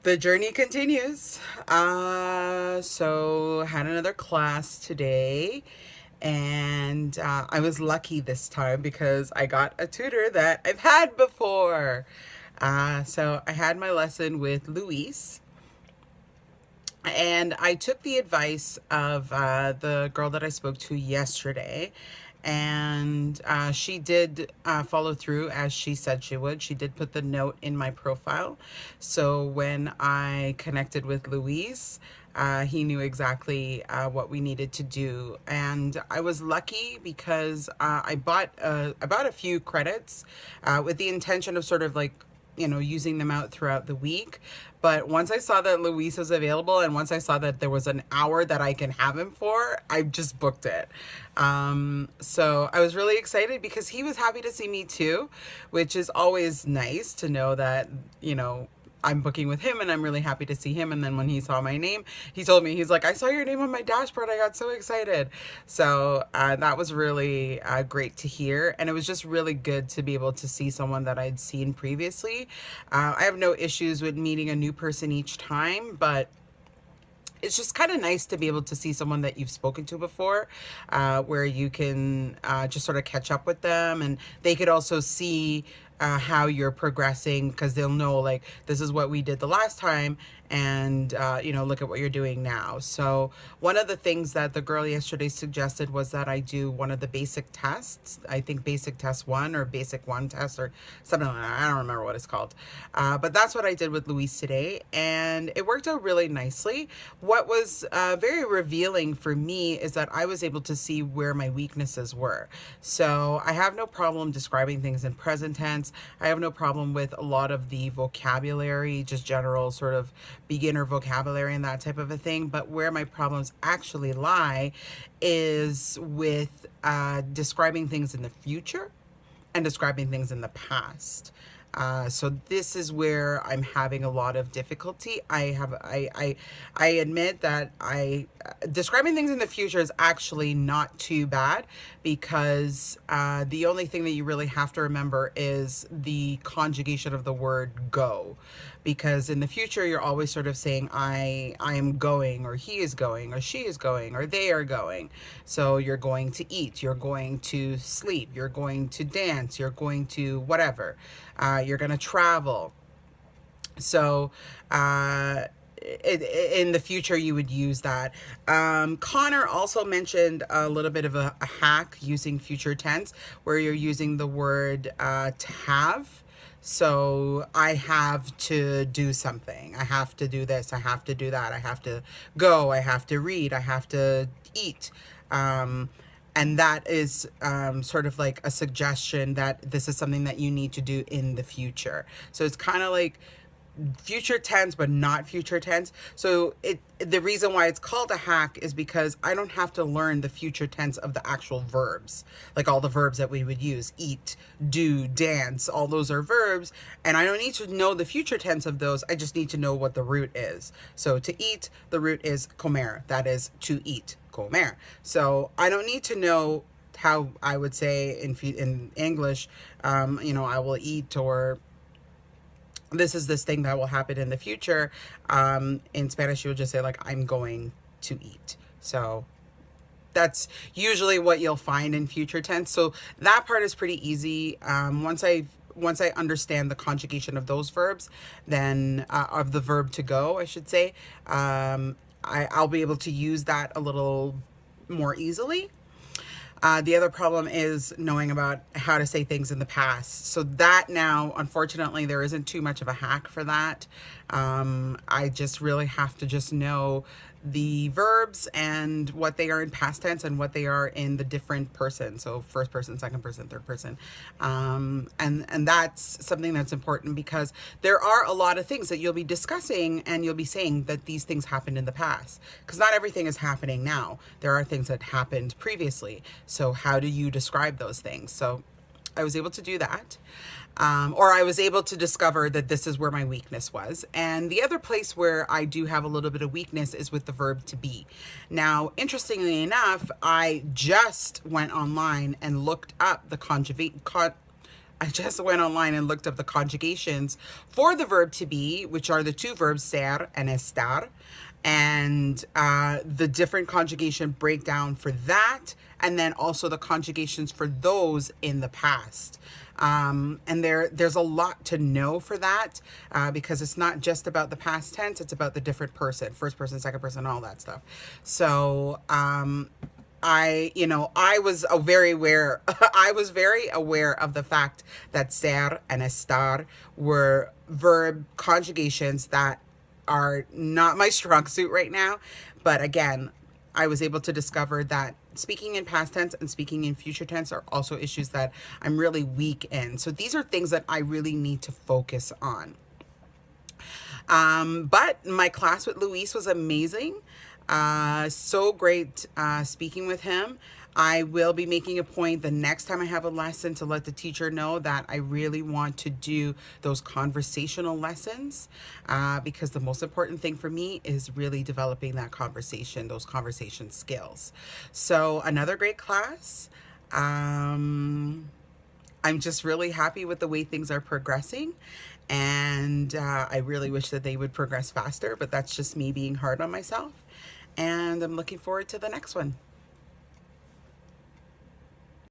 The journey continues. So had another class today, and I was lucky this time because I got a tutor that I've had before. So I had my lesson with Luis, and I took the advice of the girl that I spoke to yesterday, and she did follow through as she said she would. She did put the note in my profile. So when I connected with Luis, he knew exactly what we needed to do, and I was lucky because I bought a few credits with the intention of sort of like using them out throughout the week. But once I saw that Luis was available and once I saw that there was an hour that I can have him for, I just booked it. So I was really excited because he was happy to see me too, which is always nice to know that, I'm booking with him and I'm really happy to see him. And then when he saw my name, he told me, he's like, I saw your name on my dashboard. I got so excited. So that was really great to hear. And it was just really good to be able to see someone that I'd seen previously. I have no issues with meeting a new person each time, but it's just kind of nice to be able to see someone that you've spoken to before, where you can just sort of catch up with them, and they could also see how you're progressing because they'll know like this is what we did the last time, and look at what you're doing now. So one of the things that the girl yesterday suggested was that I do one of the basic tests. I think basic test one or basic one test or something like that. I don't remember what it's called. But that's what I did with Luis today, and it worked out really nicely. What was very revealing for me is that I was able to see where my weaknesses were. So I have no problem describing things in present tense. I have no problem with a lot of the vocabulary, just general sort of beginner vocabulary and that type of a thing. But where my problems actually lie is with describing things in the future and describing things in the past. So this is where I'm having a lot of difficulty. I admit that describing things in the future is actually not too bad because the only thing that you really have to remember is the conjugation of the word go. Because in the future, you're always sort of saying, I am going, or he is going, or she is going, or they are going. So you're going to eat, you're going to sleep, you're going to dance, you're going to whatever. You're going to travel. So, in the future you would use that. Connor also mentioned a little bit of a hack using future tense where you're using the word to have. So I have to do something. I have to do this. I have to do that. I have to go. I have to read. I have to eat. And that is sort of like a suggestion that this is something that you need to do in the future. So it's kind of like future tense but not future tense. So the reason why it's called a hack is because I don't have to learn the future tense of the actual verbs, like all the verbs that we would use: eat, do, dance. All those are verbs, and I don't need to know the future tense of those. I just need to know what the root is. So to eat, the root is comer, that is to eat, comer. So I don't need to know how I would say in English, I will eat, or this is this thing that will happen in the future. In Spanish, you would just say like, I'm going to eat. So that's usually what you'll find in future tense. So that part is pretty easy. Once I understand the conjugation of those verbs, then of the verb to go, I should say, I'll be able to use that a little more easily. The other problem is knowing about how to say things in the past. So that now, unfortunately, there isn't too much of a hack for that. I just really have to just know the verbs and what they are in past tense and what they are in the different person. So first person, second person, third person. And that's something that's important because there are a lot of things that you'll be discussing and you'll be saying that these things happened in the past, because not everything is happening now. There are things that happened previously. So how do you describe those things? So I was able to do that. Or I was able to discover that this is where my weakness was. And the other place where I do have a little bit of weakness is with the verb to be. Now, interestingly enough, I just went online and looked up the I just went online and looked up the conjugations for the verb to be, which are the two verbs ser and estar, and the different conjugation breakdown for that, and then also the conjugations for those in the past. And there's a lot to know for that, because it's not just about the past tense, it's about the different person, first person, second person, all that stuff. So I was very aware, I was very aware of the fact that ser and estar were verb conjugations that are not my strong suit right now. But again, I was able to discover that speaking in past tense and speaking in future tense are also issues that I'm really weak in. So these are things that I really need to focus on. But my class with Luis was amazing. So great speaking with him. I will be making a point the next time I have a lesson to let the teacher know that I really want to do those conversational lessons, because the most important thing for me is really developing that conversation, those conversation skills. So another great class. I'm just really happy with the way things are progressing. And I really wish that they would progress faster, but that's just me being hard on myself. And I'm looking forward to the next one.